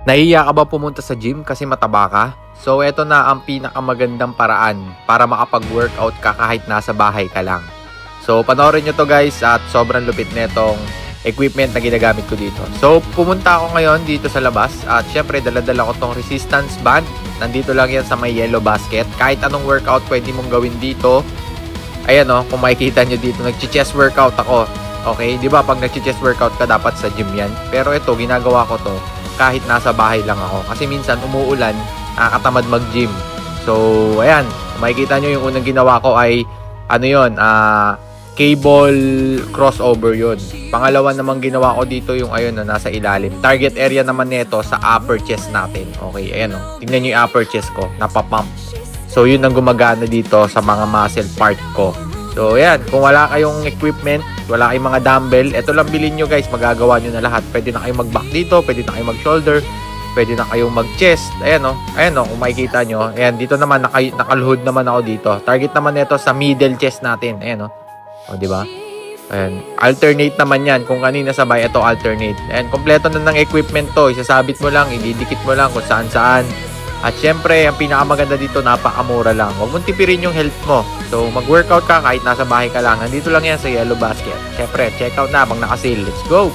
Nahiya ka ba pumunta sa gym kasi mataba ka? So eto na ang pinakamagandang paraan para makapag-workout ka kahit nasa bahay ka lang. So panoorin nyo to guys at sobrang lupit netong equipment na ginagamit ko dito. So pumunta ako ngayon dito sa labas at syempre dala-dala ko tong resistance band. Nandito lang yan sa may yellow basket. Kahit anong workout pwede mong gawin dito. Ayan o, kung makikita nyo dito, nag-chest workout ako. Okay, di ba pag nag-chest workout ka dapat sa gym yan? Pero ito, ginagawa ko to kahit nasa bahay lang ako. Kasi minsan umuulan, nakakatamad mag-gym. So, ayan, kung makikita nyo yung unang ginawa ko ay, ano yun, cable crossover yun. Pangalawa namang ginawa ko dito yung ayun na nasa ilalim. Target area naman nito sa upper chest natin. Okay, ayan o. Tingnan nyo yung upper chest ko, napapump. So, yun ang gumagana dito sa mga muscle part ko. So, ayan, kung wala kayong equipment, wala kayong mga dumbbell, ito lang bilhin nyo guys, magagawa nyo na lahat. Pwede na kayong mag-back dito, pwede na kayong mag-shoulder, pwede na kayong mag-chest. Ayan o, kung makikita nyo. Ayan, dito naman, nakaluhod naman ako dito. Target naman ito sa middle chest natin. Ayan o. O, diba? Ayan, alternate naman yan. Kung kanina sabay, ito alternate. Ayan, kompleto na ng equipment to. Isasabit mo lang, ididikit mo lang kung saan-saan. At syempre, ang pinakamaganda dito, napakamura lang. Huwag mong tipirin yung health mo. So, mag-workout ka kahit nasa bahay ka lang. Nandito lang yan sa yellow basket. Syempre, check out na habang naka-sale. Let's go!